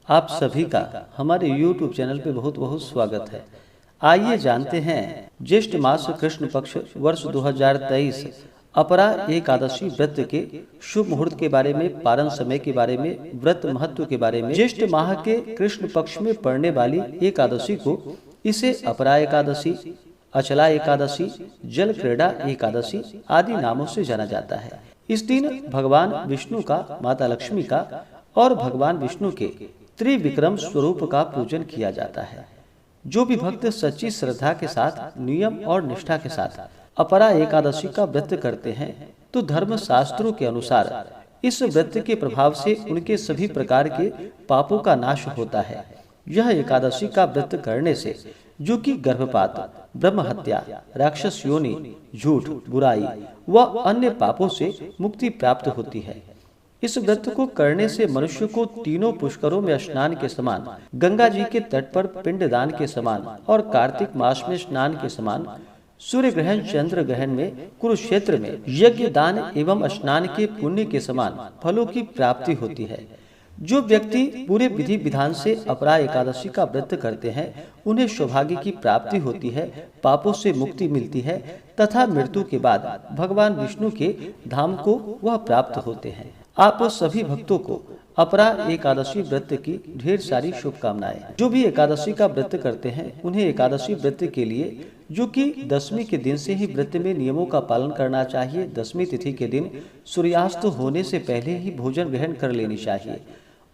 आप सभी का हमारे YouTube चैनल पे बहुत बहुत स्वागत है। आइए जानते हैं ज्येष्ठ मास कृष्ण पक्ष वर्ष 2023 अपरा एकादशी व्रत के शुभ मुहूर्त के बारे में, पारण समय के बारे में, व्रत महत्व के बारे में। ज्येष्ठ माह के कृष्ण पक्ष में पड़ने वाली एकादशी को इसे अपरा एकादशी, अचला एकादशी, जल क्रीड़ा एकादशी आदि नामों से जाना जाता है। इस दिन भगवान विष्णु का, माता लक्ष्मी का और भगवान विष्णु के त्रिविक्रम स्वरूप का पूजन किया जाता है। जो भी भक्त सच्ची श्रद्धा के साथ, नियम और निष्ठा के साथ अपरा एकादशी का व्रत करते हैं तो धर्म शास्त्रों के अनुसार इस व्रत के प्रभाव से उनके सभी प्रकार के पापों का नाश होता है। यह एकादशी का व्रत करने से जो कि गर्भपात, ब्रह्म हत्या, राक्षस योनि, झूठ, बुराई व अन्य पापों से मुक्ति प्राप्त होती है। इस व्रत को करने से मनुष्य को तीनों पुष्करों में स्नान के समान, गंगा जी के तट पर पिंडदान के समान और कार्तिक मास में स्नान के समान, सूर्य ग्रहण, चंद्र ग्रहण में, कुरुक्षेत्र में यज्ञ, दान एवं स्नान के पुण्य के समान फलों की प्राप्ति होती है। जो व्यक्ति पूरे विधि विधान से अपरा एकादशी का व्रत करते हैं उन्हें सौभाग्य की प्राप्ति होती है, पापों से मुक्ति मिलती है तथा मृत्यु के बाद भगवान विष्णु के धाम को वह प्राप्त होते हैं। आप सभी भक्तों को अपरा एकादशी व्रत की ढेर सारी शुभकामनाएं। जो भी एकादशी का व्रत करते हैं उन्हें एकादशी व्रत के लिए, जो कि दशमी के दिन से ही व्रत में नियमों का पालन करना चाहिए। दशमी तिथि के दिन सूर्यास्त होने से पहले ही भोजन ग्रहण कर लेनी चाहिए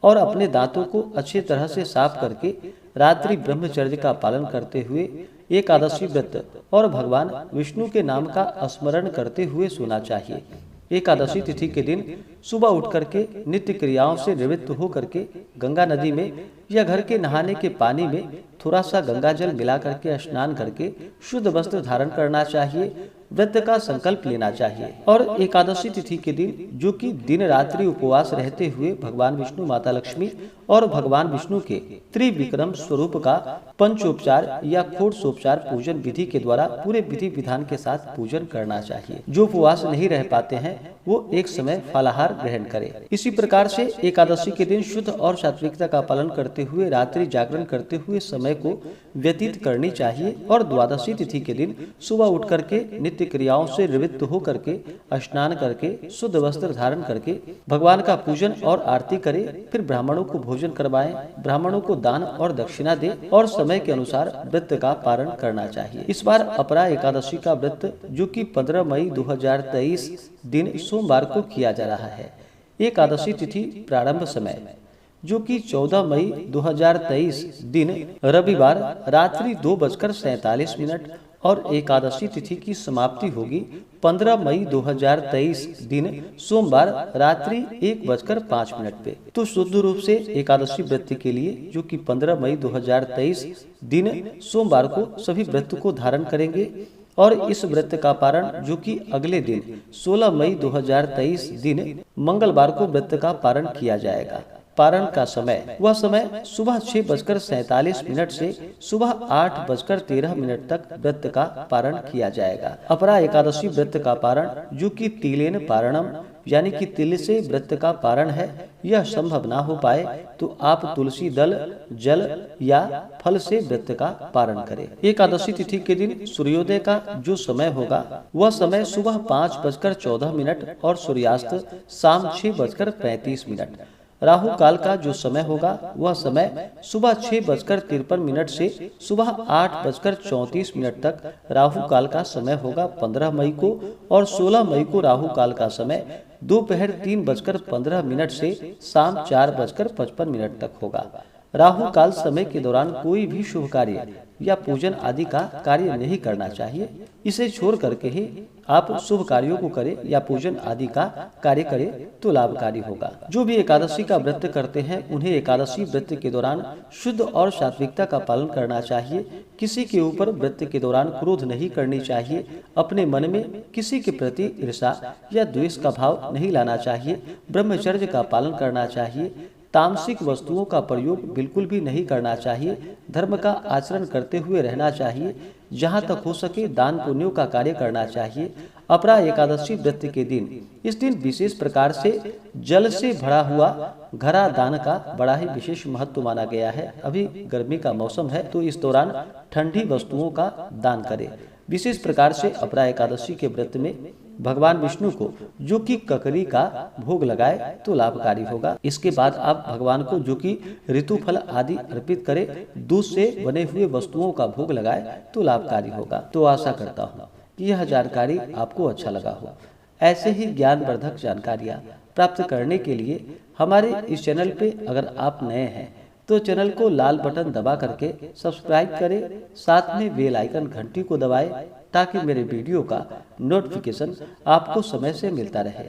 और अपने दांतों को अच्छी तरह से साफ करके रात्रि ब्रह्मचर्य का पालन करते हुए एकादशी व्रत और भगवान विष्णु के नाम का स्मरण करते हुए सोना चाहिए। एकादशी तिथि के दिन सुबह उठ करके नित्य क्रियाओं से निवृत्त हो करके गंगा नदी में या घर के नहाने के पानी में थोड़ा सा गंगा जल मिला करके स्नान करके शुद्ध वस्त्र धारण करना चाहिए। व्रत का संकल्प लेना चाहिए और एकादशी तिथि के दिन, जो कि दिन रात्रि उपवास रहते हुए भगवान विष्णु, माता लक्ष्मी और भगवान विष्णु के त्रिविक्रम स्वरूप का पंचोपचार या षोडशोपचार पूजन विधि के द्वारा पूरे विधि विधान के साथ पूजन करना चाहिए। जो उपवास नहीं रह पाते हैं वो एक समय फलाहार ग्रहण करें। इसी प्रकार से एकादशी के दिन शुद्ध और सात्विकता का पालन करते हुए रात्रि जागरण करते हुए समय को व्यतीत करनी चाहिए और द्वादशी तिथि के दिन सुबह उठ करके नित्य क्रियाओं से निवृत्त हो करके स्नान करके शुद्ध वस्त्र धारण करके भगवान का पूजन और आरती करें। फिर ब्राह्मणों को भोजन करवाएं, ब्राह्मणों को दान और दक्षिणा दे और समय के अनुसार व्रत का पारण करना चाहिए। इस बार अपरा एकादशी का व्रत, जो कि 15 मई 2023 दिन सोमवार को किया जा रहा है। एकादशी तिथि प्रारंभ समय, जो कि 14 मई 2023 दिन रविवार रात्रि 2:47 और एकादशी तिथि की समाप्ति होगी 15 मई 2023 दिन सोमवार रात्रि 1:05 पे। तो शुद्ध रूप से एकादशी व्रत के लिए, जो कि 15 मई 2023 दिन सोमवार को सभी व्रत को धारण करेंगे और इस व्रत का पारण, जो कि अगले दिन 16 मई 2023 दिन मंगलवार को व्रत का पारण किया जाएगा। पारण का समय, वह समय सुबह 6:47 से सुबह 8:13 तक व्रत का पारण किया जाएगा। अपरा एकादशी व्रत का पारण, जो कि तिलेन पारणम यानी कि तिल से व्रत का पारण है, यह संभव ना हो पाए तो आप तुलसी दल, जल या फल से व्रत का पारण करें। एकादशी तिथि के दिन सूर्योदय का जो समय होगा वह समय सुबह 5:14 और सूर्यास्त शाम 6:35। राहु काल का जो समय होगा वह समय सुबह 6:53 से सुबह 8:34 तक राहु काल का समय होगा 15 मई को, और 16 मई को राहु काल का समय दोपहर 3:15 से शाम 4:55 तक होगा। राहु काल समय के दौरान कोई भी शुभ कार्य या पूजन आदि का कार्य नहीं करना चाहिए। इसे छोड़ करके ही आप शुभ कार्यों को करें या पूजन आदि का कार्य करें तो लाभकारी होगा। जो भी एकादशी का व्रत करते हैं उन्हें एकादशी व्रत के दौरान शुद्ध और सात्विकता का पालन करना चाहिए। किसी के ऊपर व्रत के दौरान क्रोध नहीं करनी चाहिए। अपने मन में किसी के प्रति ईर्ष्या या द्वेष का भाव नहीं लाना चाहिए। ब्रह्मचर्य का पालन करना चाहिए। तामसिक वस्तुओं का प्रयोग बिल्कुल भी नहीं करना चाहिए। धर्म का आचरण करते हुए रहना चाहिए। जहाँ तक हो सके दान पुण्यों का कार्य करना चाहिए। अपरा एकादशी व्रत के दिन इस दिन विशेष प्रकार से जल से भरा हुआ घड़ा दान का बड़ा ही विशेष महत्व माना गया है। अभी गर्मी का मौसम है तो इस दौरान ठंडी वस्तुओं का दान करें। विशेष प्रकार से अपरा एकादशी के व्रत में भगवान विष्णु को जो कि ककरी का भोग लगाए तो लाभकारी होगा। इसके बाद आप भगवान को जो कि ऋतु फल आदि अर्पित करें, दूध से बने हुए वस्तुओं का भोग लगाए तो लाभकारी होगा। तो आशा करता हूँ कि यह जानकारी आपको अच्छा लगा हो। ऐसे ही ज्ञानवर्धक जानकारियाँ प्राप्त करने के लिए हमारे इस चैनल पे अगर आप नए हैं तो चैनल को लाल बटन दबा करके सब्सक्राइब करें, साथ में बेल आइकन घंटी को दबाएं ताकि मेरे वीडियो का नोटिफिकेशन आपको समय से मिलता रहे।